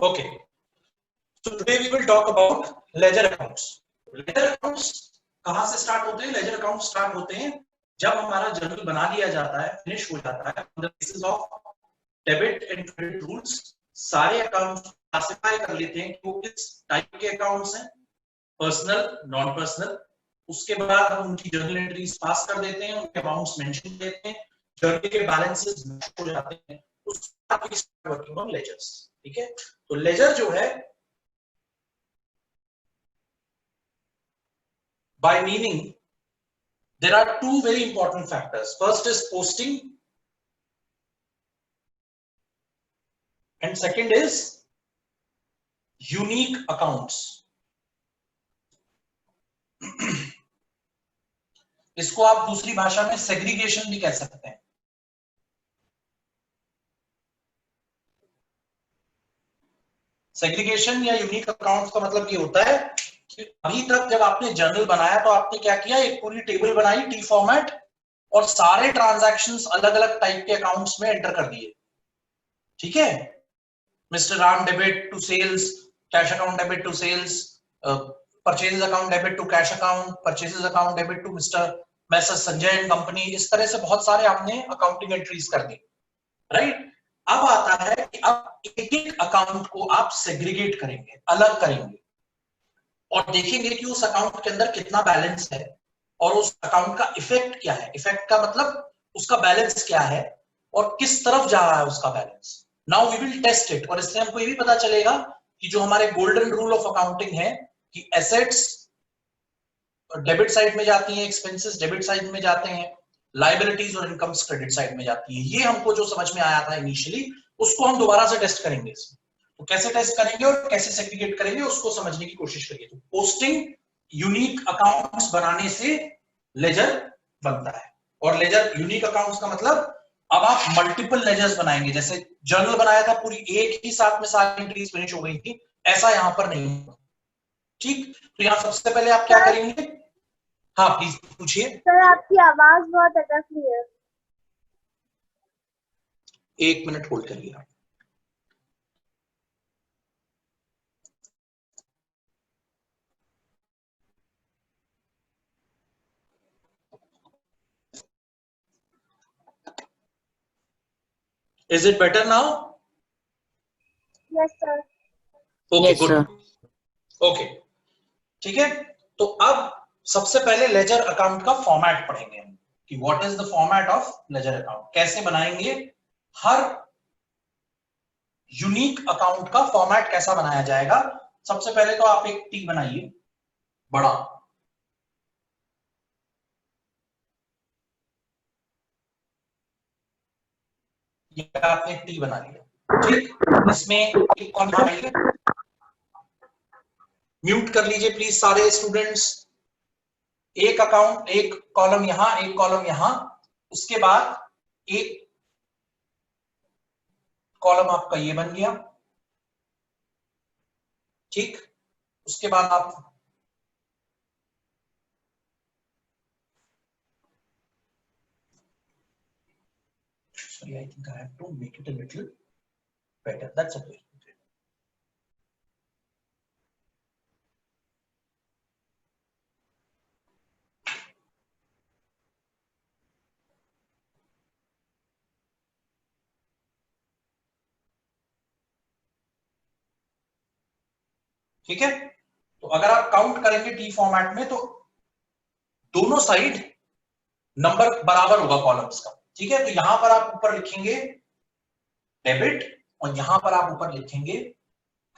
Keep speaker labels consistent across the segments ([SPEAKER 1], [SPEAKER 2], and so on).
[SPEAKER 1] Okay, so today we will talk about ledger accounts. Ledger accounts कहां से start होते हैं? लेजर अकाउंट स्टार्ट होते हैं जब हमारा जर्नल बना लिया जाता है, फिनिश हो जाता है, on the basis of debit and credit rules सारे अकाउंट्स क्लासिफाई कर लेते हैं कि वो किस टाइप के अकाउंट्स हैं, पर्सनल, नॉन पर्सनल। उसके बाद हम उनकी जर्नल एंट्रीज पास कर देते हैं, उनके अमाउंट्स मेंशन देते हैं, जर्नल के बैलेंसेस मैच हो जाते हैं, उसके बाद we start working on ledgers. ठीक है, तो लेजर जो है by meaning there are two very important factors. First is posting and second is unique accounts. इसको आप दूसरी भाषा में सेग्रीगेशन भी कह सकते हैं। सेग्रीगेशन या यूनिक अकाउंट्स का मतलब ये होता है कि अभी तक जब आपने जर्नल बनाया तो आपने क्या किया, एक पूरी टेबल बनाई टी फॉर्मेट और सारे ट्रांजैक्शंस अलग अलग टाइप के अकाउंट्स में एंटर कर दिए। ठीक है, mister Ram debit to sales, cash account debit to sales, purchases account debit to cash account, purchases account debit to mister messrs Sanjay and company. इस तरह से बहुत सारे आपने अकाउंटिंग एंट्रीज कर दी, राइट। अब आता है कि अब एक एक अकाउंट को आप सेग्रीगेट करेंगे, अलग करेंगे और देखेंगे कि उस अकाउंट के अंदर कितना बैलेंस है और उस अकाउंट का इफेक्ट क्या है। इफेक्ट का मतलब उसका बैलेंस क्या है और किस तरफ जा रहा है उसका balance. Now we will test it, और इससे हमको ये भी पता चलेगा कि जो हमारे गोल्डन रूल ऑफ अकाउंटिंग है कि एसेट्स डेबिट साइड में जाती हैं, एक्सपेंसेस डेबिट साइड में जाते हैं, लायबिलिटीज और इनकम्स क्रेडिट साइड में जाती है। ये हमको जो समझ में आया था इनिशियली, उसको हम दोबारा से टेस्ट करेंगे इसमें। तो कैसे टेस्ट करेंगे और कैसे सेग्रीगेट करेंगे उसको समझने की कोशिश करिए। तो पोस्टिंग यूनिक अकाउंट्स बनाने से लेजर बनता है, और लेजर यूनिक अकाउंट्स का मतलब अब आप मल्टीपल लेजर्स बनाएंगे। जैसे जर्नल बनाया था, पूरी एक ही साथ में सारी एंट्रीज फिनिश हो गई थी, ऐसा यहां पर नहीं होगा। ठीक, तो यहां सबसे पहले आप क्या करेंगे? हाँ प्लीज पूछिए।
[SPEAKER 2] सर आपकी आवाज बहुत अटक रही है।
[SPEAKER 1] एक मिनट होल्ड करिए आप। Is it better now?
[SPEAKER 2] Yes sir.
[SPEAKER 1] Okay, good. Okay, ठीक है। तो अब सबसे पहले लेजर अकाउंट का फॉर्मेट पढ़ेंगे हम कि what is the format of ledger account, कैसे बनाएंगे। हर यूनिक अकाउंट का फॉर्मेट कैसा बनाया जाएगा। सबसे पहले तो आप एक टी बनाइए बड़ा, ये आपने टी बना लिया। ठीक, इसमें एक कॉलम आइए, म्यूट कर लीजिए प्लीज सारे स्टूडेंट्स। एक अकाउंट, एक कॉलम यहां, एक कॉलम यहां, उसके बाद एक कॉलम आपका ये बन गया। ठीक, उसके बाद आप sorry, I think I have to make it a little better. That's okay. ठीक है, तो अगर आप काउंट करेंगे टी फॉर्मेट में तो दोनों साइड नंबर बराबर होगा कॉलम्स का। ठीक है, तो यहां पर आप ऊपर लिखेंगे डेबिट और यहां पर आप ऊपर लिखेंगे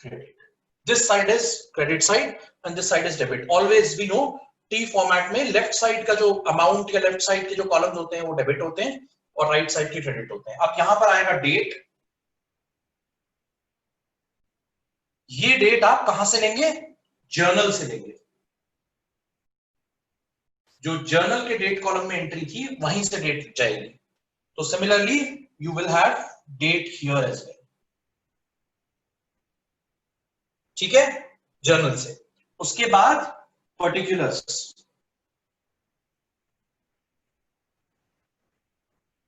[SPEAKER 1] credit. This side is credit side and this side is debit. Always we know T format में लेफ्ट साइड का जो अमाउंट या लेफ्ट साइड के जो कॉलम्स होते हैं वो डेबिट होते हैं और राइट साइड के क्रेडिट होते हैं। अब यहां पर आएगा डेट। ये डेट आप कहां से लेंगे? जर्नल से लेंगे। जो जर्नल के डेट कॉलम में एंट्री थी वहीं से डेट जाएगी। तो similarly you will have date here as well. ठीक है, जर्नल से। उसके बाद पर्टिकुलर्स,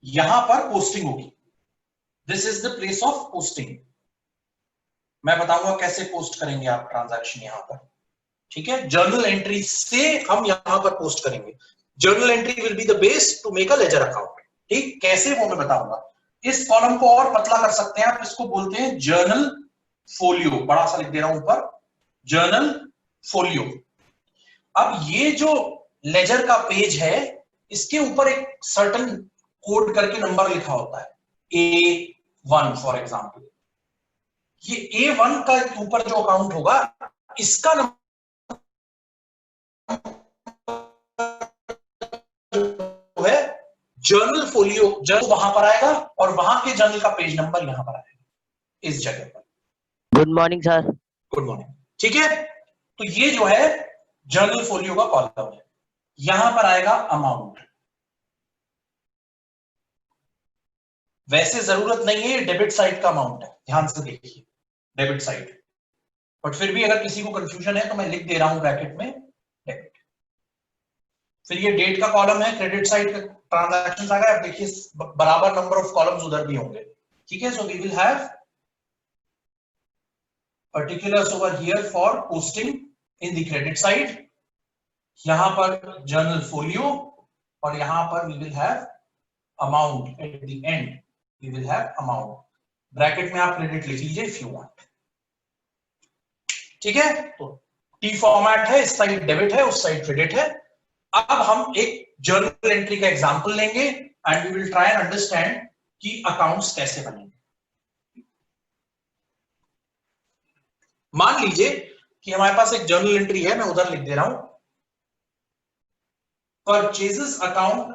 [SPEAKER 1] यहां पर पोस्टिंग होगी। This is the place of posting. मैं बताऊंगा कैसे पोस्ट करेंगे आप ट्रांजैक्शन यहां पर, ठीक है। जर्नल एंट्री से हम यहां पर पोस्ट करेंगे। Journal entry will be the base to make a ledger account, ठीक। कैसे वो मैं बताऊंगा। इस कॉलम को और पतला कर सकते हैं आप, इसको बोलते हैं जर्नल फोलियो, बड़ा सा लिख दे रहा हूं ऊपर, जर्नल फोलियो। अब ये जो लेजर का पेज है, इसके ऊपर एक सर्टेन कोड करके नंबर लिखा होता है, A1 फॉर एग्जांपल। ये A1 का ऊपर जो अकाउंट होगा, इसका नंबर जो है जर्नल फोलियो, जर्नल वहां पर आएगा और वहां के जर्नल का पेज नंबर यहां पर आएगा, इस जगह पर।
[SPEAKER 3] Good morning sir.
[SPEAKER 1] Good morning, ठीक है। तो ये जो है जर्नल फोलियो का कॉलम है, यहां पर आएगा अमाउंट। वैसे जरूरत नहीं है, ये डेबिट साइड का अमाउंट है, ध्यान से देखिए, डेबिट साइड। बट फिर भी अगर किसी को कंफ्यूजन है तो मैं लिख दे रहा हूं ब्रैकेट में डेबिट। फिर ये डेट का कॉलम है, क्रेडिट साइड का ट्रांजैक्शन आ गया। आप देखिए बराबर नंबर ऑफ कॉलम्स उधर भी होंगे, ठीक है। So we will have particulars over here for posting in the credit side, यहां पर journal folio, और यहां पर we will have amount at the end, we will have amount। Bracket में आप क्रेडिट लिख लीजिए if you want, ठीक है। तो टी फॉर्मेट है, इस साइड डेबिट है, उस साइड क्रेडिट है। अब हम एक जर्नल एंट्री का एग्जांपल लेंगे and we will try and understand कि अकाउंट्स कैसे बनेंगे। मान लीजिए कि हमारे पास एक जर्नल एंट्री है, मैं उधर लिख दे रहा हूं, purchases account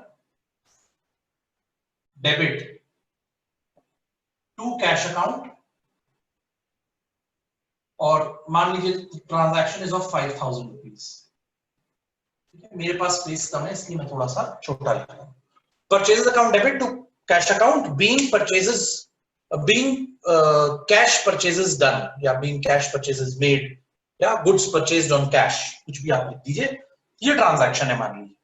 [SPEAKER 1] debit to cash account, और मान लीजिए ट्रांजैक्शन इज ऑफ 5000 रुपीज। मेरे पास स्पेस कम है इसलिए मैं थोड़ा सा छोटा लिख रहा हूं। Purchases account debit to cash account being purchases, being cash purchases done, या being cash purchases made, या goods purchased on cash, कुछ भी आप लिख दीजिए। ये ट्रांजैक्शन है मान लीजिए,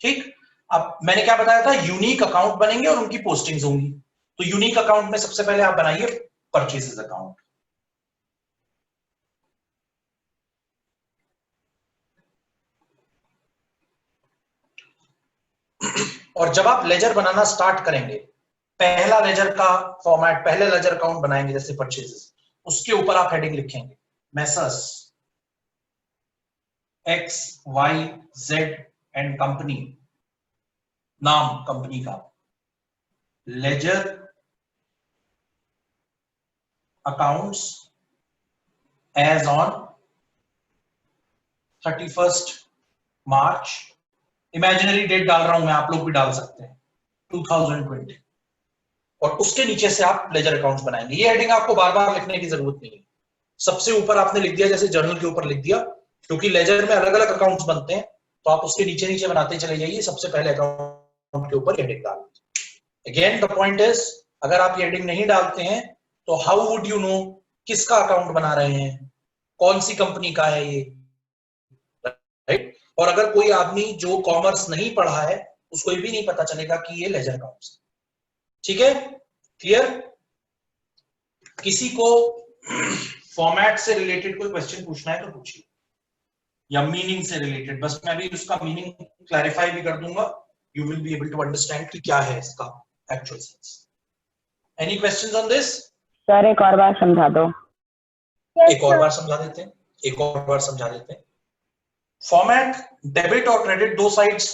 [SPEAKER 1] ठीक। अब मैंने क्या बताया था, यूनिक अकाउंट बनेंगे और उनकी पोस्टिंग्स होंगी। तो यूनिक अकाउंट में सबसे पहले आप बनाइए परचेजेस अकाउंट। और जब आप लेजर बनाना स्टार्ट करेंगे, पहला लेजर का फॉर्मेट, पहले लेजर अकाउंट बनाएंगे जैसे परचेजेस, उसके ऊपर आप हेडिंग लिखेंगे messrs X Y Z and company, नाम कंपनी का, ledger accounts as on 31st March, imaginary date डाल रहा हूं मैं, आप लोग भी डाल सकते हैं, 2020, और उसके नीचे से आप लेजर अकाउंट्स बनाएंगे। ये हेडिंग आपको बार बार लिखने की जरूरत नहीं है, सबसे ऊपर आपने लिख दिया, जैसे जर्नल के ऊपर लिख दिया, क्योंकि लेजर में अलग अलग अकाउंट्स बनते हैं, तो आप उसके नीचे नीचे बनाते चले जाइए, सबसे पहले अकाउंट के ऊपर हेडिंग डाल दीजिए। अगेन द पॉइंट इज, अगर आप ये हेडिंग नहीं डालते हैं तो हाउ वुड यू नो किसका अकाउंट बना रहे हैं, कौन सी कंपनी का है ये, राइट। और अगर कोई आदमी जो कॉमर्स नहीं पढ़ा है, उसको ये भी नहीं पता चलेगा कि ये लेजर अकाउंट्स, ठीक है, क्लियर। किसी को फॉर्मेट से रिलेटेड कोई क्वेश्चन पूछना है तो पूछिए, या मीनिंग से रिलेटेड, बस मैं भी उसका मीनिंग क्लैरिफाई भी कर दूंगा, you will be able to understand कि क्या है इसका actual sense. Any questions on this?
[SPEAKER 3] Sir एक और बार समझा दो।
[SPEAKER 1] एक और बार समझा देते हैं, एक और बार समझा देते हैं। फॉर्मेट डेबिट और क्रेडिट दो साइड्स,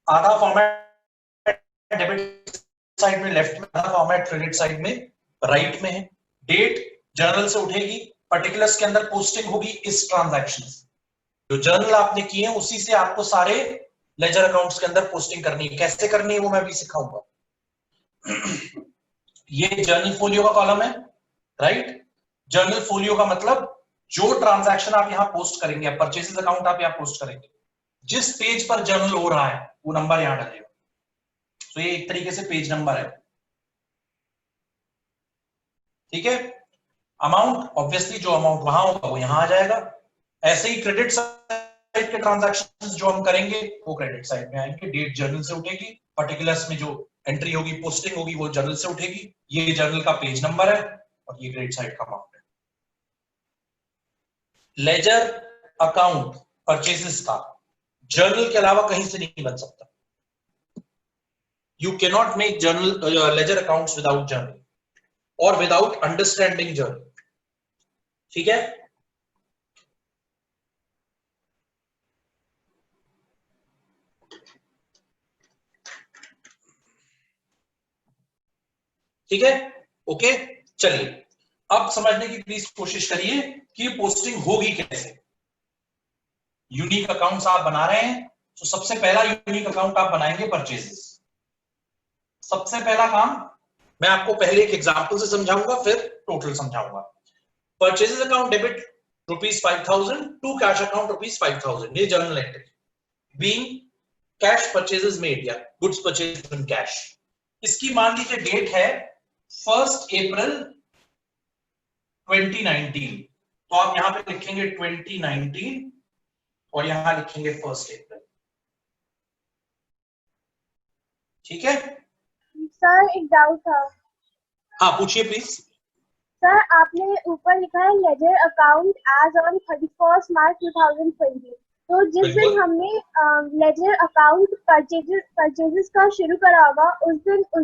[SPEAKER 1] आधा फॉर्मेट डेबिट साइड में लेफ्ट में, आधा फॉर्मेट क्रेडिट साइड में राइट में है। डेट जर्नल से उठेगी, पर्टिकुलर्स के अंदर पोस्टिंग होगी इस ट्रांजैक्शन से, जो जर्नल आपने किए हैं उसी से आपको सारे लेजर अकाउंट्स के अंदर पोस्टिंग करनी है। कैसे करनी है वो मैं भी सिखाऊंगा। ये जर्नल फोलियो का कॉलम है, राइट। जर्नल फोलियो का मतलब जो ट्रांजैक्शन आप यहां पोस्ट करेंगे, परचेसेस अकाउंट आप यहां पोस्ट करेंगे, जिस पेज पर जर्नल हो रहा है वो नंबर यहां डालेगा। तो ये एक तरीके से पेज नंबर है, ठीक है। अमाउंट ऑब्वियसली जो अमाउंट वहां होगा वो यहां आ जाएगा। ऐसे ही क्रेडिट साइड के ट्रांजैक्शंस जो हम करेंगे वो क्रेडिट साइड में आएंगे। डेट जर्नल से उठेगी, पर्टिकुलर्स में जो एंट्री होगी, पोस्टिंग होगी, वो जर्नल से उठेगी। ये जर्नल का पेज नंबर है, और ये क्रेडिट साइड का अमाउंट है। लेजर अकाउंट परचेजेस का जर्नल के अलावा कहीं से नहीं बन सकता। You cannot make journal ledger accounts without journal और विदाउट अंडरस्टैंडिंग जर्नल। ठीक है, ठीक है, ओके। चलिए अब समझने की प्लीज कोशिश करिए कि पोस्टिंग होगी कैसे। यूनिक अकाउंट्स आप बना रहे हैं, तो सबसे पहला यूनिक अकाउंट आप बनाएंगे परचेजेस। सबसे पहला काम मैं आपको पहले एक एग्जांपल से समझाऊंगा, फिर टोटल समझाऊंगा। Purchases account debit ₹5,000 to cash account ₹5,000, ये journal entry. Being cash purchases made या गुड्स परचेज्ड इन कैश। इसकी मान लीजिए डेट है 1 अप्रैल 2019, तो आप यहां पे लिखेंगे 2019 और यहां लिखेंगे 1 अप्रैल। ठीक है
[SPEAKER 2] सर, एक डाउट था।
[SPEAKER 1] हाँ पूछिए प्लीज।
[SPEAKER 2] सर, आपने ऊपर लिखा है लेजर अकाउंट एज ऑन 31 मार्च 2020। तो जिस दिन हमने लेजर अकाउंट परचेजेस का शुरू करा होगा उस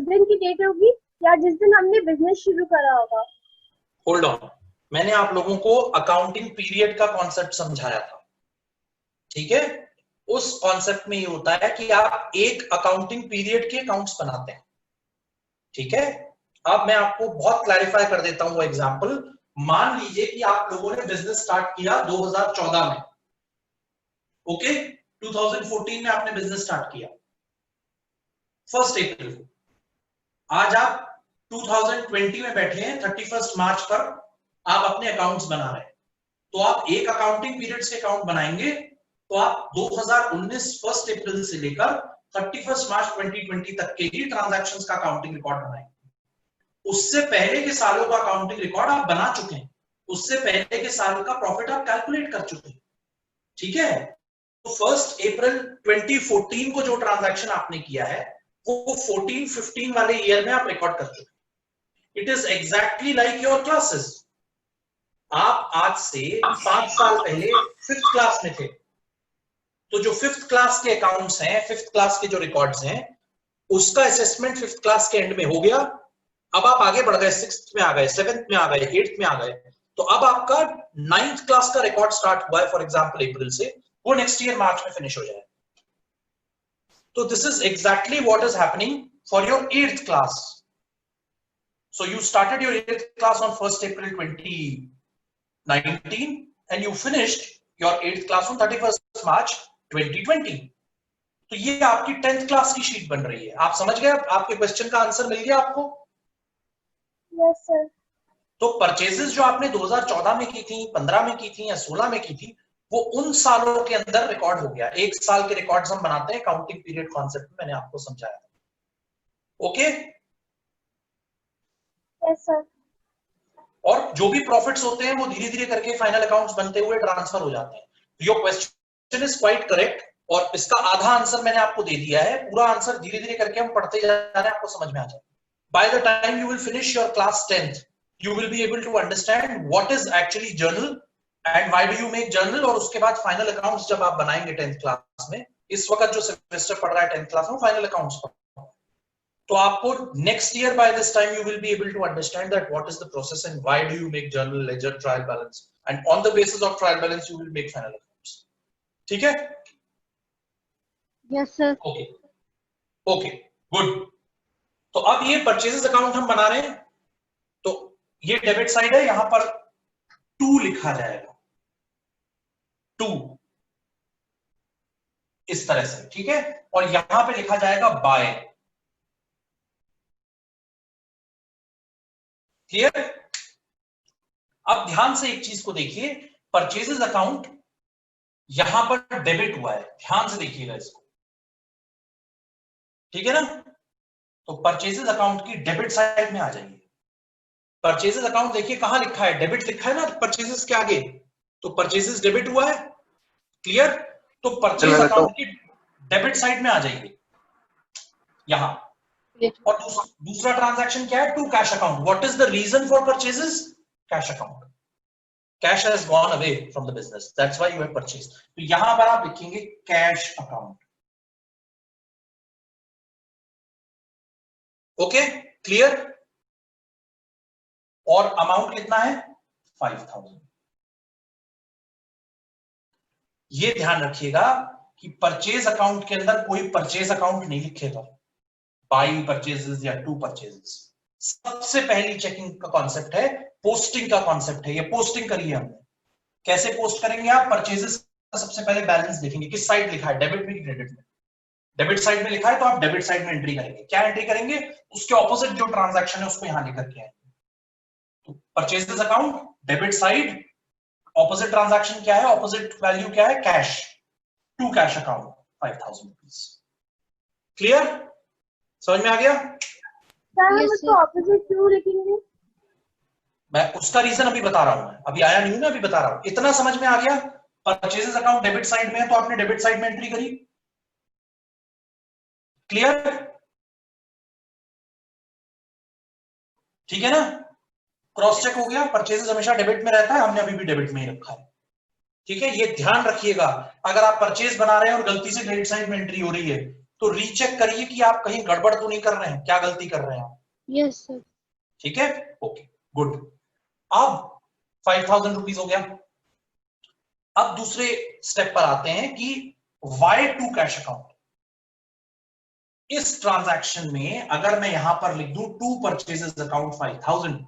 [SPEAKER 2] दिन की डेट होगी, या जिस दिन हमने बिजनेस शुरू करा होगा?
[SPEAKER 1] होल्ड ऑन, मैंने आप लोगों को अकाउंटिंग पीरियड का कॉन्सेप्ट समझाया था। ठीक है, उस कॉन्सेप्ट में ये होता है कि आप एक अकाउंटिंग पीरियड के अकाउंट्स बनाते हैं। ठीक है, अब मैं आपको बहुत क्लैरिफाई कर देता हूं वो एग्जांपल। मान लीजिए कि आप लोगों ने बिजनेस स्टार्ट किया 2014 में। ओके, 2014 में आपने बिजनेस स्टार्ट किया 1 अप्रैल को। आज आप 2020 में बैठे हैं, 31 मार्च पर आप अपने अकाउंट्स बना रहे हैं। तो आप एक अकाउंटिंग पीरियड से अकाउंट बनाएंगे, तो आप 2019 1 अप्रैल से लेकर 31 मार्च 2020 तक के ही ट्रांजैक्शंस का अकाउंटिंग रिकॉर्ड बनाएंगे। उससे पहले के सालों का अकाउंटिंग रिकॉर्ड आप बना चुके हैं, उससे पहले के साल का प्रॉफिट आप कैलकुलेट कर चुके हैं। ठीक है, तो 1 अप्रैल 2014 को जो ट्रांजैक्शन आपने किया है वो 14-15 वाले ईयर में आप रिकॉर्ड कर चुके हैं। It is exactly like your classes. आप आज से 5 साल पहले 5th क्लास में थे, तो जो 5th क्लास के अकाउंट्स हैं, 5th क्लास के जो रिकॉर्ड्स हैं, उसका असेसमेंट 5th क्लास के एंड में हो गया। अब आप आगे बढ़ गए, 6th में आ गए, 7th में आ गए, 8th में आ गए, तो अब आपका 9th क्लास का रिकॉर्ड स्टार्ट हुआ है फॉर एग्जांपल अप्रैल से, वो नेक्स्ट ईयर मार्च में फिनिश हो जाएगा। तो this is exactly what is happening for your 8th class. So you started your 8th class on 1st April 2019 and you finished your 8th class on 31st March 2020. तो ये आपकी 10th class की sheet बन रही है। आप समझ गए? आपके क्वेश्चन का आंसर मिल गया आपको?
[SPEAKER 2] Yes sir.
[SPEAKER 1] तो परचेजेस जो आपने 2014 में की थी, 15 में की थी या 16 में की थी, वो उन सालों के अंदर रिकॉर्ड हो गया। एक साल के रिकॉर्ड्स हम बनाते हैं, काउंटिंग पीरियड कॉन्सेप्ट में मैंने आपको समझाया था। ओके?
[SPEAKER 2] Yes sir.
[SPEAKER 1] और जो भी प्रॉफिट्स होते हैं वो धीरे धीरे करके फाइनल अकाउंट्स बनते हुए ट्रांसफर हो जाते हैं। Your question is quite correct, और इसका आधा आंसर मैंने आपको दे दिया है। पूरा आंसर धीरे धीरे करके हम पढ़ते जा रहे हैं, आपको समझ में आ जाए। By the time you will finish your class 10th, you will be able to understand what is actually journal and why do you make journal। और उसके बाद फाइनल अकाउंट्स जब आप बनाएंगे 10th क्लास में, इस वक्त जो सेमेस्टर पढ़ रहा है 10th क्लास में, फाइनल अकाउंट्स पढ़, तो आपको next year by this time you will be able to understand that what is the process and why do you make journal, ledger, trial balance, and on the basis of trial balance you will make final accounts। ठीक है?
[SPEAKER 2] Yes sir.
[SPEAKER 1] Okay okay good. तो अब ये purchases account हम बना रहे हैं, तो ये डेबिट साइड है, यहां पर 2 लिखा जाएगा, 2 इस तरह से। ठीक है, और यहां पे लिखा जाएगा बाय। क्लियर? अब ध्यान से एक चीज को देखिए, परचेजेस अकाउंट यहां पर डेबिट हुआ है, ध्यान से देखिएगा इसको। ठीक है ना? तो परचेजेस अकाउंट की डेबिट साइड में आ जाइए। परचेजेस अकाउंट देखिए कहां लिखा है, डेबिट लिखा है ना परचेजेस के आगे, तो परचेजेस डेबिट हुआ है। क्लियर? तो परचेज अकाउंट की डेबिट साइड में आ जाइए, यहां और दूसरा ट्रांजैक्शन क्या है? To cash account. What is the reason for purchases? Cash account. Cash has gone away from the business, that's why you have purchased. तो यहां पर आप लिखेंगे कैश अकाउंट। Okay, clear? और अमाउंट कितना है? 5000। ये ध्यान रखिएगा कि परचेज अकाउंट के अंदर कोई परचेज अकाउंट नहीं लिखेगा, बाई परचेजेस या टू परचेजेस। सबसे पहली चेकिंग का कॉन्सेप्ट है, पोस्टिंग का कॉन्सेप्ट है। ये पोस्टिंग करिए हमने। कैसे पोस्ट करेंगे आप? परचेजेस का सबसे पहले बैलेंस देखेंगे, किस साइड लिखा है, डेबिट में कि क्रेडिट में। डेबिट साइड में लिखा है तो आप डेबिट साइड में एंट्री करेंगे। क्या एंट्री करेंगे? उसके ऑपोजिट जो ट्रांजैक्शन है उसको यहां लेकर के आएंगे। तो purchases account debit side, opposite transaction क्या है, ऑपोजिट वैल्यू क्या है? Cash. To cash account 5000 rupees. Clear? समझ में आ गया?
[SPEAKER 2] सर हम उसको ऑपोजिट क्यों लिखेंगे?
[SPEAKER 1] मैं उसका रीजन अभी बता रहा हूं, मैं अभी आया नहीं हूं ना, अभी बता रहा हूं। इतना समझ में आ गया? परचेजेस अकाउंट डेबिट साइड में है तो आपने डेबिट साइड में एंट्री करी। क्लियर? ठीक है ना? क्रॉस चेक हो गया। परचेजेस हमेशा डेबिट में रहता है, हमने अभी भी डेबिट में ही रखा है। ठीक है, ये ध्यान रखिएगा। अगर आप परचेज बना रहे हैं और गलती से क्रेडिट साइड में एंट्री हो रही है तो रीचेक करिए कि आप कहीं गड़बड़ तो नहीं कर रहे हैं, क्या गलती कर रहे हैं आप।
[SPEAKER 2] Yes sir.
[SPEAKER 1] ठीक है, ओके, गुड। अब 5000 रुपीज हो गया। अब दूसरे स्टेप पर आते हैं कि वाई टू कैश अकाउंट। इस ट्रांजैक्शन में अगर मैं यहां पर लिख दूं टू परचेजेस अकाउंट 5000,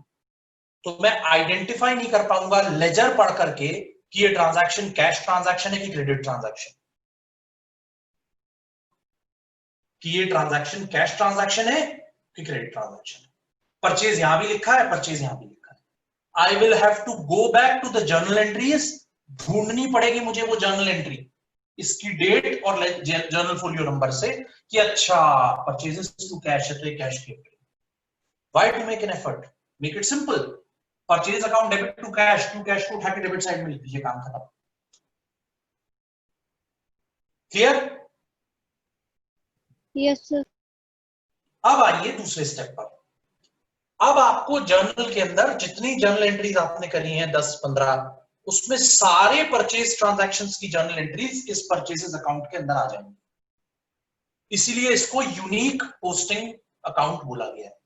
[SPEAKER 1] तो मैं आइडेंटिफाई नहीं कर पाऊंगा लेजर पढ़ करके कि ये ट्रांजैक्शन कैश ट्रांजैक्शन है कि क्रेडिट ट्रांजैक्शन, कि ये ट्रांजैक्शन कैश ट्रांजैक्शन है कि क्रेडिट ट्रांजैक्शन है। परचेज यहां भी लिखा है, परचेज यहां भी लिखा है। I will have to go back to the journal entries, ढूंढनी पड़ेगी मुझे वो जर्नल एंट्री, इसकी डेट और जर्नल फोलियो नंबर से कि अच्छा परचेजेस टू कैश है तो ये कैश की। Why to make an effort? Make it simple. Purchase account debit to cash को उठा के डेबिट साइड में लिख दीजिए, काम खत्म। क्लियर?
[SPEAKER 2] Yes sir.
[SPEAKER 1] अब आइए दूसरे स्टेप पर। अब आपको जर्नल के अंदर जितनी जर्नल एंट्रीज आपने करी हैं 10-15, उसमें सारे परचेज ट्रांजैक्शंस की जर्नल एंट्रीज इस परचेजेस अकाउंट के अंदर आ जाएंगी। इसीलिए इसको यूनिक पोस्टिंग अकाउंट बोला गया है।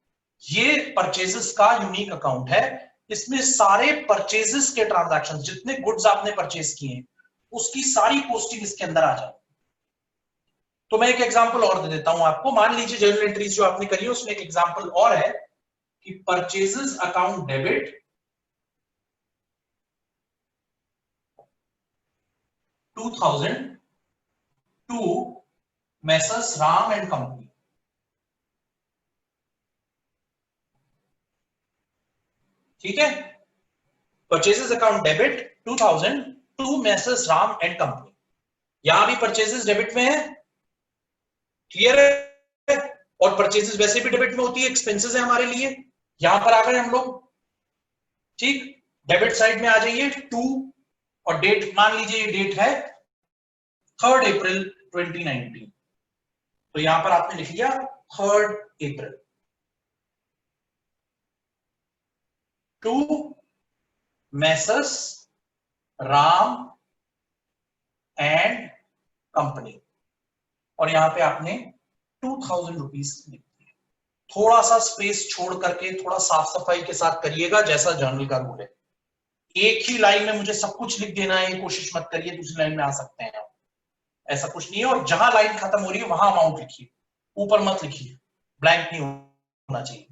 [SPEAKER 1] ये परचेजेस का यूनिक अकाउंट है। इसमें सारे परचेजेस के ट्रांजैक्शंस, जितने गुड्स आपने परचेज किए हैं उसकी सारी पोस्टिंग इसके अंदर आ जाएगी। तो मैं एक एग्जांपल और दे देता हूं आपको। मान लीजिए जर्नल एंट्रीज जो आपने करी है उसमें एक एग्जांपल और है कि purchases account debit 2000 to messrs Ram and company. ठीक है, purchases account debit 2000 to messrs Ram and company. यहां भी परचेजेस डेबिट में है, क्लियर है? और परचेजेस वैसे भी डेबिट में होती है, एक्सपेंसेस है हमारे लिए। यहां पर आ गए हम लोग। ठीक, डेबिट साइड में आ जाइए, टू और डेट, मान लीजिए ये डेट है 3 अप्रैल 2019, तो यहां पर आपने लिख लिया 3 April to messrs Ram and company, और यहां पे आपने 2000 रुपीज लिख दिए। थोड़ा सा स्पेस छोड़ करके थोड़ा साफ सफाई के साथ करिएगा, जैसा जर्नल का रूल है। एक ही लाइन में मुझे सब कुछ लिख देना है, कोशिश मत करिए दूसरी लाइन में आ सकते हैं आप, ऐसा कुछ नहीं है। और जहां लाइन खत्म हो रही है वहां अमाउंट लिखिए, ऊपर मत लिखिए, ब्लैंक नहीं होना चाहिए।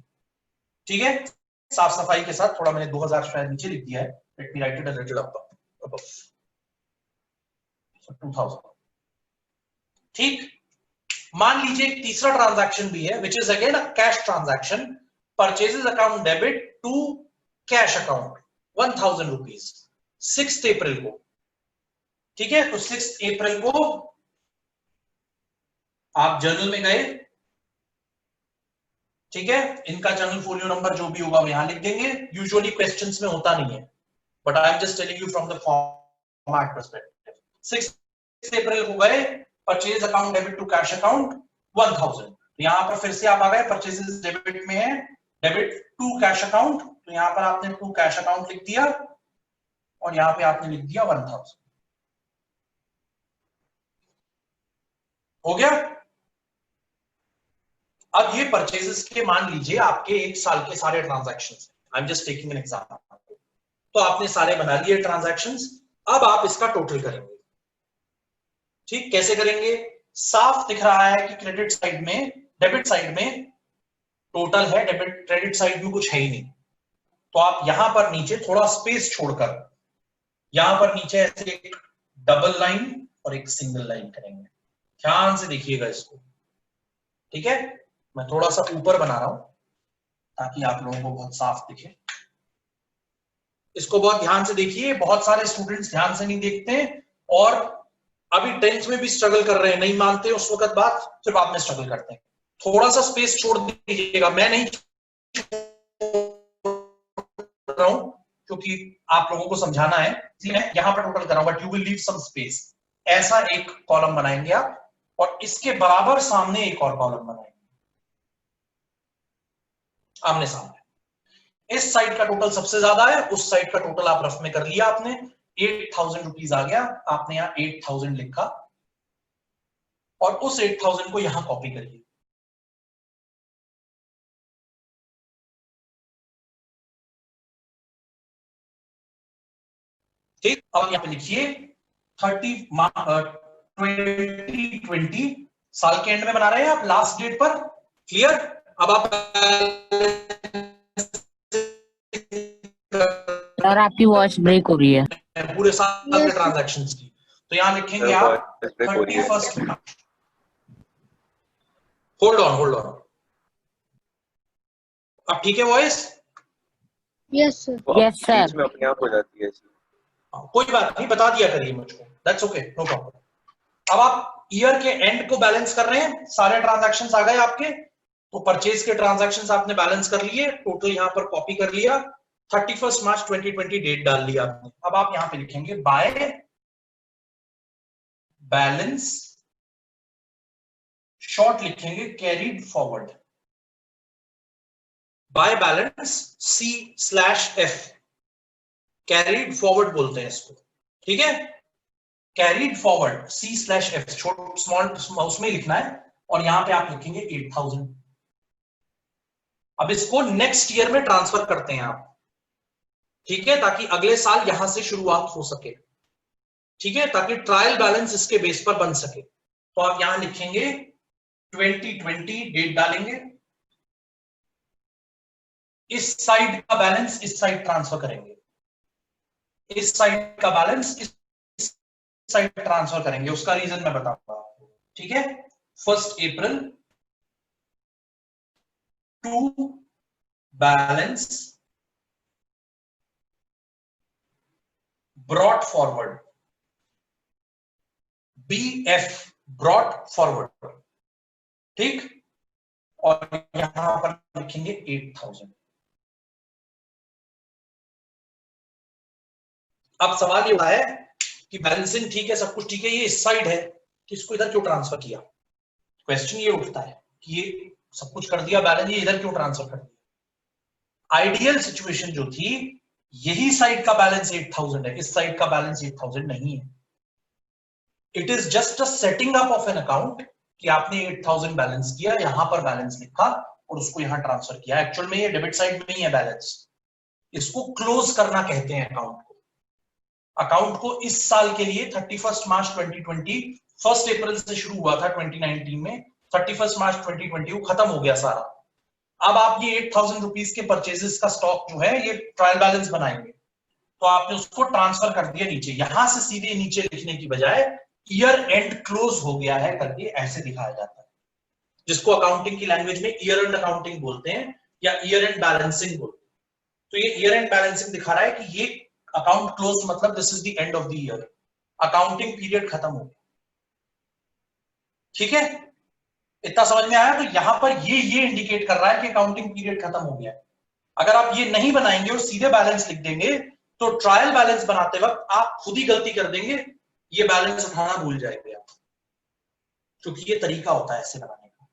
[SPEAKER 1] ठीक है, साफ सफाई के साथ। थोड़ा मैंने 2000 शायद नीचे लिख दिया है, let me write it a little above 2000। ठीक, मान लीजिए एक तीसरा ट्रांजैक्शन भी है which is again a cash transaction, purchases account debit to cash account 1000 rupees 6 April को। ठीक है, तो 6 अप्रैल को आप जर्नल में गए। ठीक है, इनका जर्नल फोलियो नंबर जो भी होगा वो यहां लिख देंगे। यूजुअली क्वेश्चंस में होता नहीं है, but I am just telling you from the format perspective. 6 April को गए, purchase account debit to cash account 1000, यहां पर फिर से आप आ गए, परचेजेस डेबिट में है, डेबिट टू कैश अकाउंट, तो यहां पर आपने टू कैश अकाउंट लिख दिया और यहां पे आपने लिख दिया 1000। हो गया। अब ये परचेजेस के मान लीजिए आपके एक साल के सारे transactions, I am just taking an example, तो आपने सारे बना लिए ट्रांजैक्शंस। अब आप इसका टोटल करेंगे। ठीक, कैसे करेंगे? साफ दिख रहा है कि क्रेडिट साइड में, डेबिट साइड में टोटल है, डेबिट क्रेडिट साइड में कुछ है ही नहीं। तो आप यहां पर नीचे थोड़ा स्पेस छोड़कर यहां पर नीचे ऐसे एक डबल लाइन और एक सिंगल लाइन करेंगे। ध्यान से देखिएगा इसको, ठीक है? मैं थोड़ा सा ऊपर बना रहा हूं ताकि आप लोगों को बहुत साफ दिखे। इसको बहुत ध्यान से देखिए, बहुत सारे स्टूडेंट्स ध्यान से नहीं देखते और अभी 10th में भी स्ट्रगल कर रहे हैं, नहीं मानते उस वक्त बात, फिर बाद में स्ट्रगल करते हैं। थोड़ा सा स्पेस छोड़ दीजिएगा, मैं नहीं रहा हूं क्योंकि आप लोगों को समझाना है, इसलिए मैं यहां पर टोटल कर रहा हूं, but you will leave some space. ऐसा एक कॉलम बनाएंगे आप और इसके बराबर सामने एक और कॉलम बनाएंगे, आमने सामने। इस साइड का टोटल सबसे ज्यादा है, उस साइड का टोटल आप रफ में कर लिया आपने, 8000 रुपीज आ गया, आपने यहां 8000 लिखा और उस 8000 को यहां कॉपी करिए। ठीक, अब यहां पे लिखिए 2020 साल के एंड में बना रहे हैं आप, लास्ट डेट पर। क्लियर? अब आप
[SPEAKER 3] सर आपकी वॉइस ब्रेक हो रही है।
[SPEAKER 1] पूरे साल के ट्रांजैक्शंस की, तो यहां लिखेंगे आप 31st मार्च। होल्ड ऑन अब ठीक है voice?
[SPEAKER 2] Yes sir.
[SPEAKER 3] Yes sir.
[SPEAKER 4] में अपने आप हो जाती है।
[SPEAKER 1] कोई बात नहीं, बता दिया करिए मुझको, दैट्स ओके, नो प्रॉब्लम। अब आप ईयर के एंड को बैलेंस कर रहे हैं, सारे ट्रांजैक्शंस आ गए आपके, तो परचेज के ट्रांजैक्शंस आपने बैलेंस कर लिए, टोटल यहां पर कॉपी कर लिया, 31 मार्च 2020 डेट डाल लिया आपने। अब आप यहां पे लिखेंगे बाय बैलेंस, शॉर्ट लिखेंगे carried forward, by balance C/F, carried forward बोलते हैं इसको, ठीक है? कैरीड फॉरवर्ड C/F, छोटा स्मॉल उसमें लिखना है और यहां पे आप लिखेंगे 8000। अब इसको नेक्स्ट ईयर में ट्रांसफर करते हैं आप, ठीक है, ताकि अगले साल यहां से शुरुआत हो सके, ठीक है, ताकि ट्रायल बैलेंस इसके बेस पर बन सके। तो आप यहां लिखेंगे 2020, डेट डालेंगे, इस साइड का बैलेंस इस साइड ट्रांसफर करेंगे, इस साइड का बैलेंस इस साइड ट्रांसफर करेंगे, उसका रीजन मैं बताऊंगा आपको, ठीक है? 1 April to balance brought forward, BF brought forward, ठीक, और यहां पर लिखेंगे 8000। अब सवाल ये उठा है कि बैलेंसिंग ठीक है, सब कुछ ठीक है, ये इस साइड है, कि इसको इधर क्यों ट्रांसफर किया? क्वेश्चन ये उठता है कि ये सब कुछ कर दिया बैलेंस, ये इधर क्यों ट्रांसफर कर दिया? आइडियल सिचुएशन जो थी, यही साइड का बैलेंस 8000 है, इस साइड का बैलेंस 8000 नहीं है। It is just a setting up of an account कि आपने 8000 बैलेंस किया, यहां पर बैलेंस लिखा और उसको यहां ट्रांसफर किया। एक्चुअल में ये डेबिट साइड में ही है बैलेंस, इसको क्लोज करना कहते हैं अकाउंट को। अकाउंट को इस साल के लिए 31 मार्च 2020, 1 अप्रैल से शुरू हुआ था 2019 में, 31 मार्च 2020 वो खत्म हो गया सारा। अब आप ये 8000 रुपीज के परचेजेस का स्टॉक जो है, ये ट्रायल बैलेंस बनाएंगे, तो आपने उसको ट्रांसफर कर दिया नीचे, यहां से सीधे नीचे लिखने की बजाय ईयर एंड क्लोज हो गया है करके ऐसे दिखाया जाता है, जिसको अकाउंटिंग की लैंग्वेज में ईयर एंड अकाउंटिंग बोलते हैं या ईयर एंड बैलेंसिंग बोलते हैं। तो ये ईयर एंड बैलेंसिंग दिखा रहा है कि ये अकाउंट क्लोज मतलब this is the end of the year, accounting period खत्म हो गया, ठीक है? इतना समझ में आया? तो यहां पर ये इंडिकेट कर रहा है कि अकाउंटिंग पीरियड खत्म हो गया है। अगर आप ये नहीं बनाएंगे और सीधे बैलेंस लिख देंगे तो ट्रायल बैलेंस बनाते वक्त आप खुद ही गलती कर देंगे, ये बैलेंस उठाना भूल जाएंगे आप, क्योंकि ये तरीका होता है ऐसे बनाने का।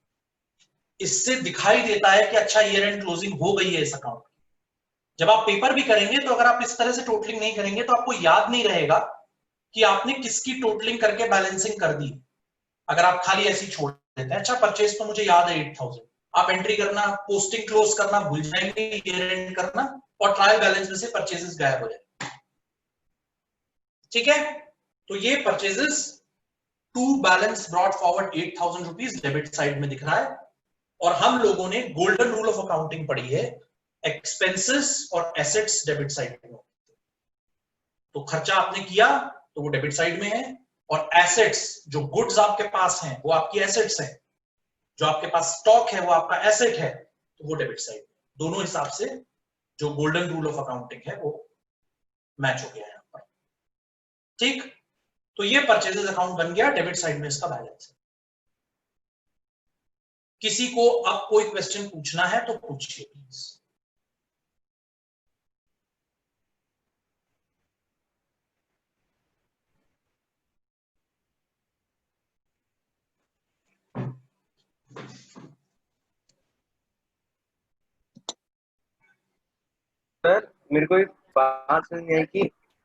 [SPEAKER 1] इससे दिखाई देता है कि अच्छा ईयर एंड क्लोजिंग हो गई है इस अकाउंट। जब आप पेपर भी करेंगे तो अगर आप इस तरह से टोटलिंग नहीं करेंगे तो आपको याद नहीं रहेगा कि आपने किसकी टोटलिंग करके बैलेंसिंग कर दी। अगर आप खाली ऐसी छोड़ देते हैं, अच्छा परचेज तो मुझे याद है 8000, आप एंट्री करना, पोस्टिंग क्लोज करना भूल जाएंगे, ईयर एंड करना, और ट्रायल बैलेंस में से परचेजेस गायब हो जाए। ठीक है, तो ये purchases to balance brought forward 8000 rupees debit side में दिख रहा है। और हम लोगों ने गोल्डन रूल ऑफ अकाउंटिंग पढ़ी है, एक्सपेंसेस और एसेट्स डेबिट साइड में। तो खर्चा आपने किया तो वो डेबिट साइड में है, और एसेट्स जो गुड्स आपके पास हैं वो आपकी एसेट्स हैं, जो आपके पास स्टॉक है वो आपका एसेट है, तो वो डेबिट साइड। दोनों हिसाब से जो गोल्डन रूल ऑफ अकाउंटिंग है वो मैच हो गया यहाँ पर। ठीक, तो ये परचेजेस अकाउंट बन गया, डेबिट साइड में इसका बैलेंस है। किसी को अब कोई क्वेश्चन पूछना है तो पूछिए प्लीज।
[SPEAKER 4] सर मेरे को एक बात समझ नहीं आई कि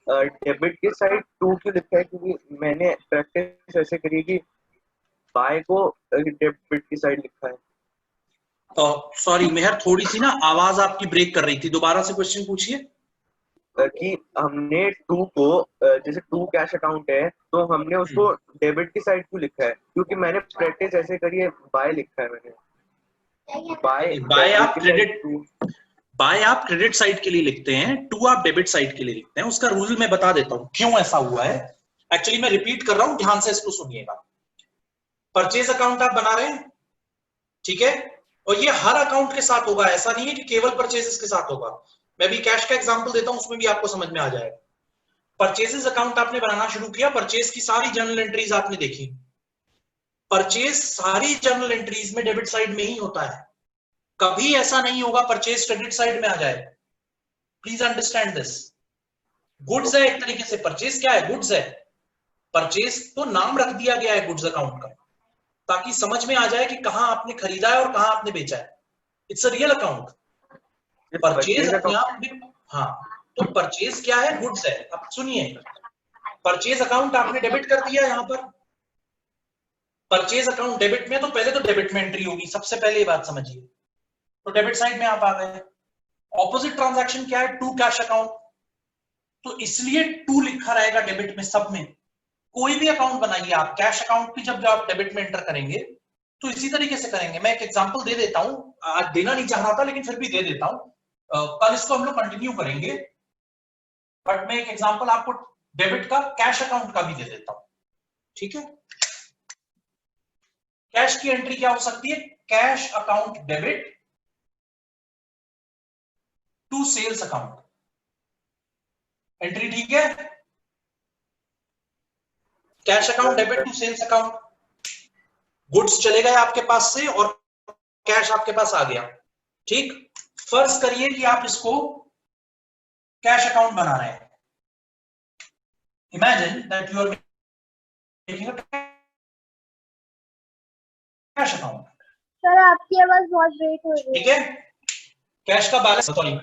[SPEAKER 4] डेबिट की साइड 2 क्यों लिखा है, क्योंकि मैंने प्रैक्टिस ऐसे करी कि बाय को डेबिट की साइड लिखा है।
[SPEAKER 1] सॉरी मेहर, थोड़ी सी ना आवाज आपकी ब्रेक कर रही थी, दोबारा से क्वेश्चन पूछिए।
[SPEAKER 4] कि हमने 2 को जैसे 2 कैश अकाउंट है तो हमने उसको डेबिट की साइड क्यों लिखा है, क्योंकि मैंने प्रैक्टिस ऐसे करी है, बाय लिखा है मैंने,
[SPEAKER 1] बाय आप क्रेडिट, बाय आप क्रेडिट साइड के लिए लिखते हैं, टू आप डेबिट साइड के लिए लिखते हैं। उसका रूल मैं बता देता हूं क्यों ऐसा हुआ है। एक्चुअली मैं रिपीट कर रहा हूं, ध्यान से इसको सुनिएगा। परचेज अकाउंट आप बना रहे हैं, ठीक है, और ये हर अकाउंट के साथ होगा, ऐसा नहीं है कि केवल परचेजेस के साथ होगा। मैं भी कैश का एग्जांपल देता हूं, उसमें भी आपको समझ में आ जाएगा। परचेजेस अकाउंट आपने बनाना शुरू किया, परचेज की सारी जर्नल एंट्रीज आपने देखी। परचेज सारी जर्नल एंट्रीज में डेबिट साइड में ही होता है, कभी ऐसा नहीं होगा परचेज क्रेडिट साइड में आ जाए। Please understand this. गुड्स है एक तरीके से, परचेज क्या है, गुड्स है। परचेज तो नाम रख दिया गया है गुड्स अकाउंट का, ताकि समझ में आ जाए कि कहां आपने खरीदा है और कहां आपने बेचा है। It's a real account. Purchase अपने आप में, हाँ, तो परचेज क्या है, गुड्स है। अब सुनिए, परचेज अकाउंट आपने डेबिट कर दिया यहां पर, परचेज अकाउंट डेबिट में, तो पहले तो डेबिट में एंट्री होगी, सबसे पहले ये बात समझिए। तो डेबिट साइड में आप आ गए। ऑपोजिट ट्रांजैक्शन क्या है, टू कैश अकाउंट, तो इसलिए टू लिखा रहेगा डेबिट में सब में। कोई भी अकाउंट बनाइए आप, कैश अकाउंट भी जब आप डेबिट में एंटर करेंगे तो इसी तरीके से करेंगे। मैं एक एग्जांपल दे देता हूं, आज देना नहीं चाह रहा था लेकिन फिर भी दे देता हूं, कल इसको हम लोग कंटिन्यू करेंगे, बट मैं एक एग्जांपल आपको डेबिट का कैश अकाउंट का भी दे देता हूं। ठीक है, कैश की एंट्री क्या हो सकती है, cash account debit to sales account, entry ठीक है। Cash account debit to sales account, goods चले गए आपके पास से और कैश आपके पास आ गया। ठीक, फर्ज करिए कि आप इसको कैश अकाउंट बना रहे हैं। Imagine that you are making a cash account.
[SPEAKER 2] Sir आपकी आवाज बहुत ब्रेक हो रही
[SPEAKER 1] ठीक है, कैश का balance, sorry,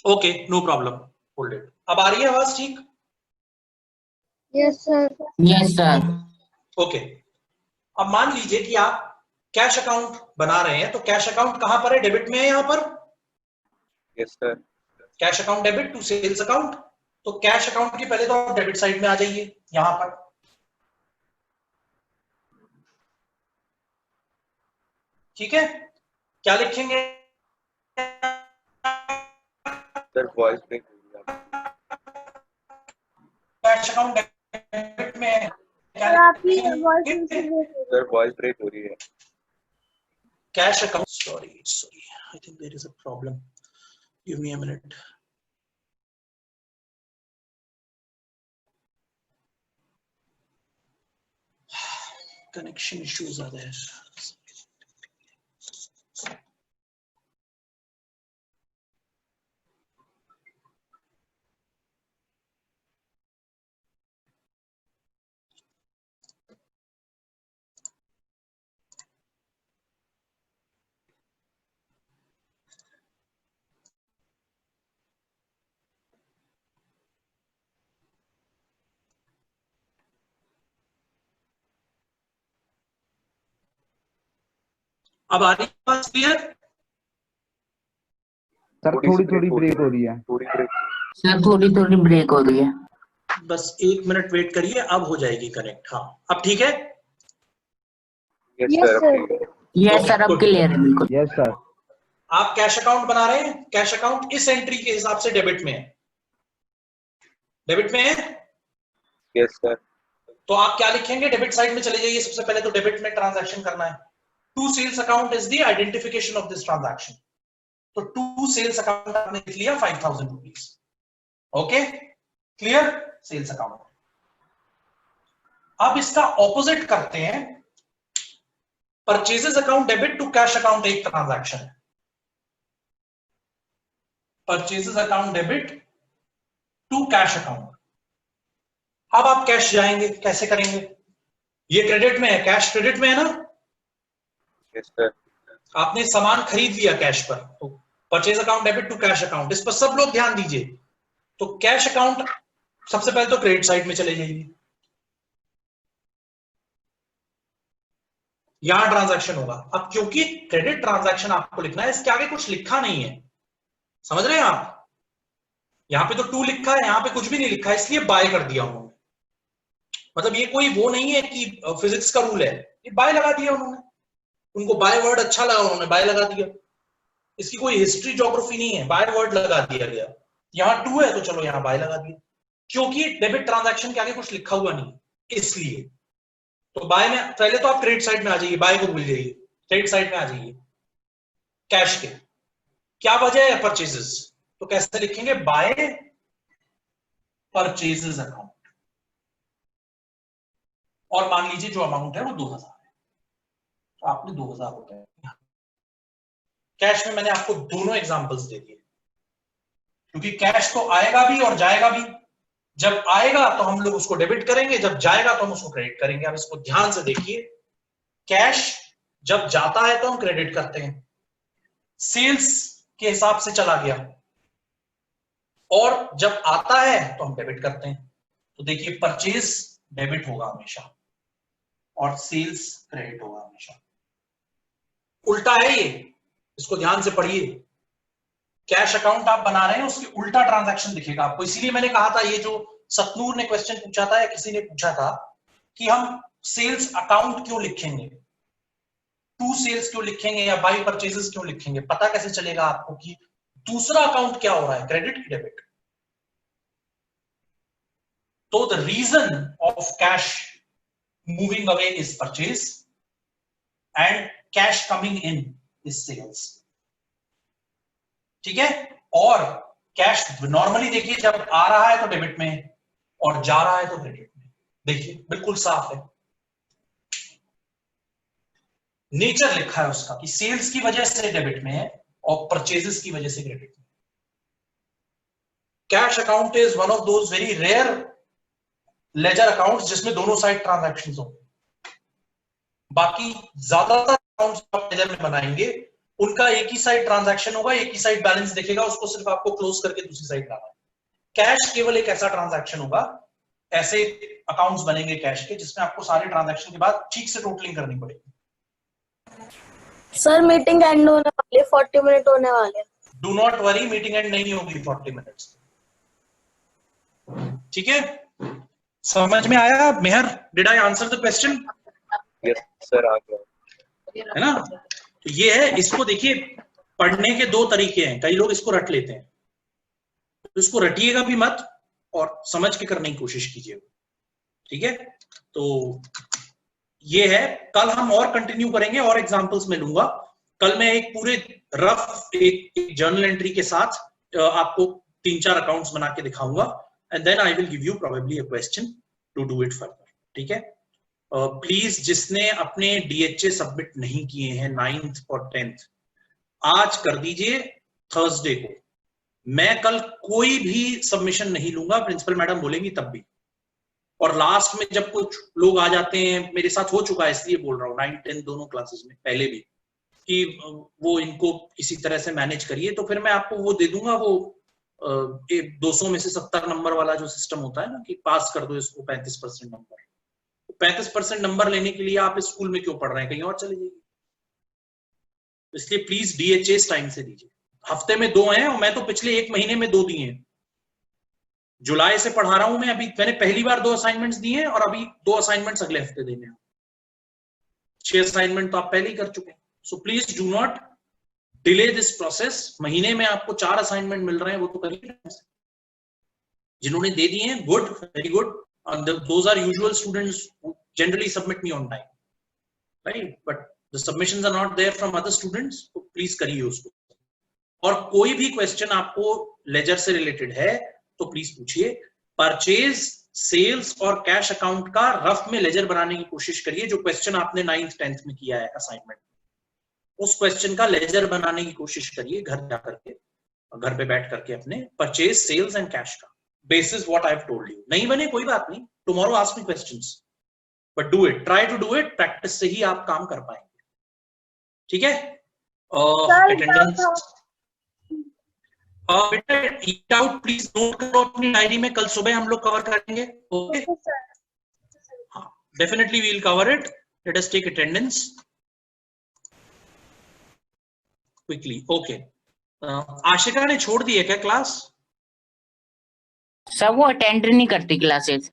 [SPEAKER 1] okay no problem, hold it. अब आ रही है आवाज ठीक?
[SPEAKER 2] Yes sir.
[SPEAKER 3] Yes sir.
[SPEAKER 1] Okay, अब मान लीजिए कि आप कैश अकाउंट बना रहे हैं, तो कैश अकाउंट कहां पर है, डेबिट में है यहां पर।
[SPEAKER 4] Yes sir.
[SPEAKER 1] Cash account debit to sales account, तो कैश अकाउंट के पहले तो आप डेबिट साइड में आ जाइए यहां पर। ठीक है, क्या लिखेंगे,
[SPEAKER 4] सर वॉइस ब्रेक हो रही है।
[SPEAKER 1] कैश अकाउंट डेबिट में है, क्या
[SPEAKER 2] सर आपकी वॉइस
[SPEAKER 1] लिखेंगे,
[SPEAKER 2] बिल्कुल ब्रेक हो रही
[SPEAKER 4] सर वॉइस ब्रेक हो रही है।
[SPEAKER 1] Cash account, sorry I think there is a problem, give me a minute. Connection issues are there. अब आ रही बात क्लियर?
[SPEAKER 5] सर थोड़ी थोड़ी ब्रेक हो रही है।
[SPEAKER 3] सर थोड़ी थोड़ी ब्रेक हो रही है।
[SPEAKER 1] बस 1 मिनट वेट करिए, अब हो जाएगी कनेक्ट। हाँ अब ठीक है?
[SPEAKER 2] Yes sir.
[SPEAKER 3] यस सर, अब
[SPEAKER 1] Good.
[SPEAKER 3] क्लियर है बिल्कुल।
[SPEAKER 5] Yes sir.
[SPEAKER 1] आप कैश अकाउंट बना रहे हैं, कैश अकाउंट इस एंट्री के हिसाब से डेबिट में है, डेबिट में है।
[SPEAKER 4] Yes sir.
[SPEAKER 1] तो आप क्या लिखेंगे, डेबिट साइड में चले जाइए। सबसे पहले तो डेबिट में ट्रांजैक्शन करना है। To sales account is the identification of this transaction. तो टू सेल्स अकाउंट आपने लिख लिया 5000 rupees. Okay clear? Sales account. अब इसका ऑपोजिट करते हैं, purchases account debit to cash account एक ट्रांजैक्शन है। Purchases account debit to cash account. अब आप कैश जाएंगे, कैसे करेंगे? ये क्रेडिट में है, कैश क्रेडिट में है ना?
[SPEAKER 4] Yes sir.
[SPEAKER 1] आपने सामान खरीद लिया कैश पर, तो purchase account debit to cash account. इस पर सब लोग ध्यान दीजिए। तो कैश अकाउंट सबसे पहले तो क्रेडिट साइड में चले जाइए, यहां ट्रांजैक्शन होगा। अब क्योंकि क्रेडिट ट्रांजैक्शन आपको लिखना है, इसके आगे कुछ लिखा नहीं है, समझ रहे हैं आप? यहां पे तो टू लिखा है, यहां पे कुछ भी नहीं लिखा है, इसलिए बाय कर दिया उन्होंने। मतलब ये कोई वो नहीं है कि फिजिक्स का रूल है, ये बाय लगा दिया उन्होंने। उनको बाय वर्ड अच्छा लगा, उन्होंने बाय लगा दिया। इसकी कोई हिस्ट्री ज्योग्राफी नहीं है, बाय वर्ड लगा दिया गया। यहाँ टू है तो चलो यहाँ बाय लगा दिया, क्योंकि डेबिट ट्रांजैक्शन के आगे कुछ लिखा हुआ नहीं, इसलिए। तो बाय में पहले तो आप क्रेडिट साइड में आ जाइए, बाय को भूल जाइए, क्रेडिट साइड में आ जाइए कैश के। क्या वजह है? परचेजेस। तो कैसे लिखेंगे? By purchases account. और मान लीजिए जो अमाउंट है वो 2000 है, तो आपने 2000 रुपए कैश में। मैंने आपको दोनों एग्जांपल्स दे दिए, क्योंकि कैश तो आएगा भी और जाएगा भी। जब आएगा तो हम लोग उसको डेबिट करेंगे, जब जाएगा तो हम उसको क्रेडिट करेंगे। अब इसको ध्यान से देखिए, कैश जब जाता है तो हम क्रेडिट करते हैं, सेल्स के हिसाब से चला गया, और जब आता है तो हम डेबिट करते हैं। तो देखिए परचेज डेबिट होगा हमेशा और सेल्स क्रेडिट होगा हमेशा। उल्टा है ये, इसको ध्यान से पढ़िए। कैश अकाउंट आप बना रहे हैं, उसकी उल्टा ट्रांजैक्शन दिखेगा आपको। इसीलिए मैंने कहा था, ये जो सतनूर ने क्वेश्चन पूछा था या किसी ने पूछा था कि हम सेल्स अकाउंट क्यों लिखेंगे, टू सेल्स क्यों लिखेंगे या बाई परचेजेस क्यों लिखेंगे? पता कैसे चलेगा आपको कि दूसरा अकाउंट क्या हो रहा है, क्रेडिट की डेबिट? तो the reason of cash moving away is purchase and cash coming in is sales. ठीक है? और कैश नॉर्मली देखिए जब आ रहा है तो डेबिट में और जा रहा है तो क्रेडिट में। देखिए बिल्कुल साफ है, नेचर लिखा है उसका कि सेल्स की वजह से डेबिट में है और परचेजेस की वजह से क्रेडिट में। Cash account is one of those very rare ledger accounts जिसमें दोनों साइड ट्रांजैक्शंस हो। बाकी ज्यादातर अकाउंट्स आप लेजर में बनाएंगे, उनका एक ही साइड ट्रांजैक्शन होगा, एक ही साइड बैलेंस दिखेगा, उसको सिर्फ आपको क्लोज करके दूसरी साइड लाना है। कैश केवल एक ऐसा ट्रांजैक्शन होगा, ऐसे अकाउंट्स बनेंगे कैश के जिसमें आपको सारे ट्रांजैक्शन के बाद ठीक से टोटलिंग करनी पड़ेगी।
[SPEAKER 6] सर मीटिंग एंड होने वाली है, 40 मिनट होने वाले हैं।
[SPEAKER 1] Do not worry, meeting end नहीं होगी 40 मिनट्स। ठीक है? समझ में आया Meher? Did I answer the question?
[SPEAKER 4] Yes sir, आ गया
[SPEAKER 1] है ना? तो ये है, इसको देखिए पढ़ने के दो तरीके हैं, कई लोग इसको रट लेते हैं, तो इसको रटिएगा भी मत और समझ के करने की कोशिश कीजिए। ठीक है? तो ये है, कल हम और कंटिन्यू करेंगे और एग्जांपल्स में लूंगा। कल मैं एक पूरे रफ एक जर्नल एंट्री के साथ आपको 3-4 अकाउंट्स बना के दिखाऊंगा and then I will give you probably a question to do it further. ठीक है? प्लीज जिसने अपने DHA सबमिट नहीं किए हैं 9th और 10th, आज कर दीजिए थर्सडे को। मैं कल कोई भी सबमिशन नहीं लूंगा, प्रिंसिपल मैडम बोलेंगी तब भी। और लास्ट में जब कुछ लोग आ जाते हैं, मेरे साथ हो चुका है इसलिए बोल रहा हूँ 9-10 दोनों क्लासेस में पहले भी, कि वो इनको किसी तरह से मैनेज करिए, तो फिर मैं आपको वो दे दूंगा, वो 200 में से 70 नंबर वाला जो सिस्टम होता है ना, कि पास कर दो इसको 35% नंबर। 35% नंबर लेने के लिए आप स्कूल में क्यों पढ़ रहे हैं, कहीं और चले जाइए। इसलिए प्लीज DHAs टाइम से दीजिए। हफ्ते में 2 हैं और मैं तो पिछले 1 महीने में 2 दिए हैं। जुलाई से पढ़ा रहा हूं मैं, अभी मैंने पहली बार 2 असाइनमेंट्स दिए हैं और अभी 2 असाइनमेंट्स अगले हफ्ते देने हैं। 6 असाइनमेंट तो आप पहले ही कर चुके हैं। So please do not delay this process. महीने में आपको 4 असाइनमेंट मिल रहे हैं, वो तो करिए। जिन्होंने दे दिए हैं, good, very good. Those are usual students who generally submit me on time, right? But the submissions are not there from other students, तो प्लीज करिए उसको। और कोई भी क्वेश्चन आपको लेजर से रिलेटेड है तो प्लीज पूछिए। परचेज, सेल्स और कैश अकाउंट का रफ में लेजर बनाने की कोशिश करिए। जो क्वेश्चन आपने 9th 10th में किया है असाइनमेंट, उस क्वेश्चन का लेजर बनाने की कोशिश करिए घर जाकर के, घर पे बैठ करके अपने परचेज, सेल्स एंड कैश का, basis what I have told you. नहीं बने कोई बात नहीं, tomorrow ask me questions, but do it, try to do it. Practice से ही आप काम कर पाएंगे, ठीक है? अटेंडेंस बेटा ईट आउट प्लीज नोट करो अपनी डायरी में, कल सुबह हम लोग कवर करेंगे। ओके, हाँ, definitely we will cover it. Let us take attendance quickly. Okay, Ashika ने छोड़ दी है क्या क्लास?
[SPEAKER 3] सर वो अटेंड नहीं करती क्लासेस।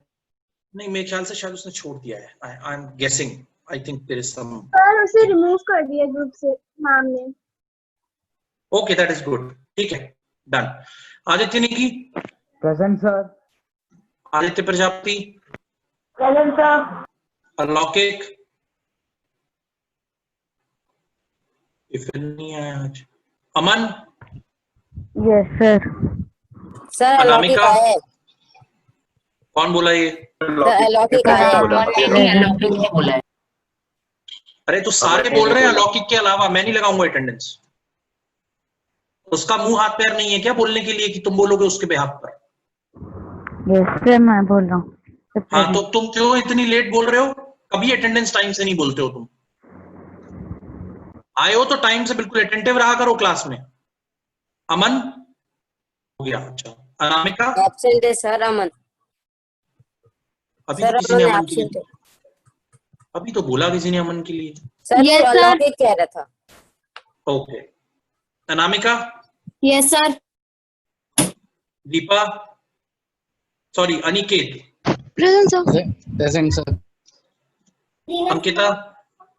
[SPEAKER 1] नहीं, मेरे ख्याल से शायद उसने छोड़ दिया है। I am guessing, I think there is some.
[SPEAKER 2] Sir उसे रिमूव कर दिया ग्रुप से मैम ने।
[SPEAKER 1] ओके, दैट इज गुड, ठीक है, done. Aditya Niki?
[SPEAKER 5] Present sir.
[SPEAKER 1] Aditya Prajapati?
[SPEAKER 6] Present sir.
[SPEAKER 1] Alaukik? Tiffin नहीं आया आज। अमन?
[SPEAKER 6] Yes sir. सर अलौकिक
[SPEAKER 1] अनामिका?
[SPEAKER 6] है।
[SPEAKER 1] कौन बोला ये?
[SPEAKER 6] अलौकिक है।
[SPEAKER 3] अलौकिक ने बोला है।
[SPEAKER 1] अरे तो सारे बोल रहे हैं अलौकिक के अलावा, मैं नहीं लगाऊंगा अटेंडेंस। उसका मुंह हाथ पैर नहीं है क्या बोलने के लिए कि तुम बोलोगे उसके बेहाफ पर?
[SPEAKER 6] यस सर, मैं बोल रहा हूँ।
[SPEAKER 1] हाँ, तो तुम क्यों इतनी लेट बोल रहे हो? कभी अटेंडेंस टाइम से नहीं बोलते हो तुम। आए हो तो टाइम से बिल्कुल अटेंटिव रहा करो क्लास में। अमन हो गया? अच्छा, अनामिका?
[SPEAKER 6] एब्सेंट है सर अमन।
[SPEAKER 1] अभी
[SPEAKER 6] सर
[SPEAKER 1] तो किसी ने
[SPEAKER 6] अमन
[SPEAKER 1] अमन के
[SPEAKER 6] एब्सेंट
[SPEAKER 1] लिए,
[SPEAKER 6] है।
[SPEAKER 1] अभी तो बोला किसी ने अमन के लिए।
[SPEAKER 6] सर वो अलौकिक कह रहा था।
[SPEAKER 1] Okay, Anamika?
[SPEAKER 6] Yes sir.
[SPEAKER 1] Deepa? Sorry, Aniket?
[SPEAKER 6] Present sir.
[SPEAKER 5] Present sir.
[SPEAKER 1] Ankita?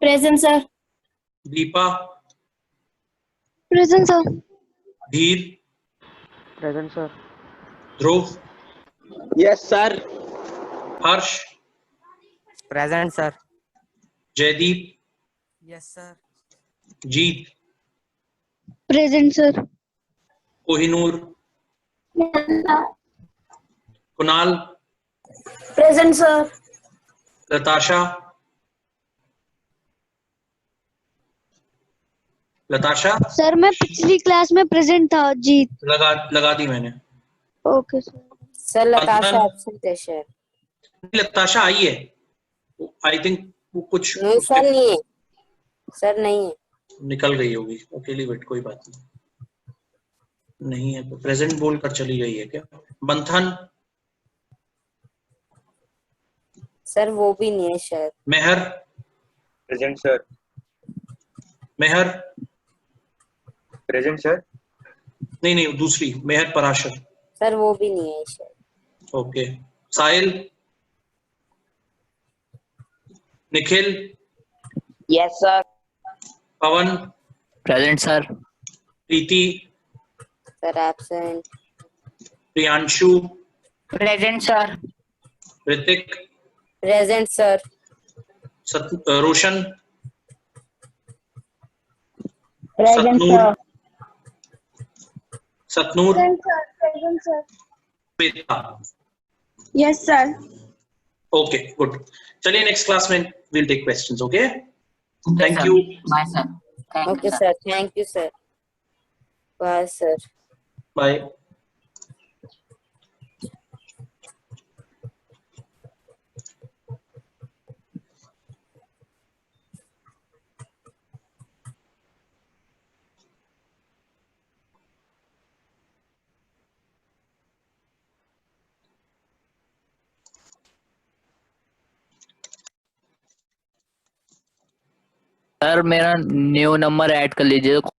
[SPEAKER 6] Present sir.
[SPEAKER 1] Deepa?
[SPEAKER 6] Present sir.
[SPEAKER 1] Dhir?
[SPEAKER 5] Present sir.
[SPEAKER 1] Dhruv?
[SPEAKER 7] Yes sir.
[SPEAKER 1] Harsh?
[SPEAKER 7] Present sir.
[SPEAKER 1] Jaydeep?
[SPEAKER 7] Yes sir.
[SPEAKER 1] Jeet?
[SPEAKER 6] Present sir.
[SPEAKER 1] Kohinoor? Kunal?
[SPEAKER 6] Present sir.
[SPEAKER 1] Latasha? Latasha?
[SPEAKER 6] Sir मैं पिछली क्लास में प्रेजेंट था। जीत।
[SPEAKER 1] लगा दी मैंने।
[SPEAKER 6] Okay sir. सर लताशा
[SPEAKER 1] अंदर?
[SPEAKER 6] एब्सेंट है sir.
[SPEAKER 1] लताशा आई है, I think वो कुछ
[SPEAKER 6] नहीं
[SPEAKER 1] उसके
[SPEAKER 6] सर नहीं है। सर नहीं है।
[SPEAKER 1] निकल गई होगी, अकेली वेट, कोई बात नहीं है तो प्रेजेंट बोल कर चली गई है क्या? मंथन?
[SPEAKER 6] सर वो भी नहीं है शायद।
[SPEAKER 1] Meher?
[SPEAKER 4] Present sir.
[SPEAKER 1] Meher?
[SPEAKER 4] Present sir.
[SPEAKER 1] नहीं नहीं, दूसरी मेहर पराशर।
[SPEAKER 6] सर वो भी नहीं है शायद।
[SPEAKER 1] Okay, Sahil? Nikhil?
[SPEAKER 7] Yes sir.
[SPEAKER 1] Pawan?
[SPEAKER 3] Present sir.
[SPEAKER 1] Preeti?
[SPEAKER 6] Sir absent.
[SPEAKER 1] Priyanshu?
[SPEAKER 3] Present sir.
[SPEAKER 1] Hrithik?
[SPEAKER 6] Present sir.
[SPEAKER 1] Roshan?
[SPEAKER 6] Present
[SPEAKER 1] Satnoor?
[SPEAKER 6] Sir.
[SPEAKER 1] Satnoor?
[SPEAKER 2] Present sir.
[SPEAKER 1] Shweta?
[SPEAKER 2] Yes sir.
[SPEAKER 1] Okay, good. चलिए नेक्स्ट क्लास में will take questions. Okay, thank you.
[SPEAKER 3] Bye sir.
[SPEAKER 6] Okay sir, thank you sir. Bye sir.
[SPEAKER 1] Bye.
[SPEAKER 3] Sir मेरा new number add कर लीजिए।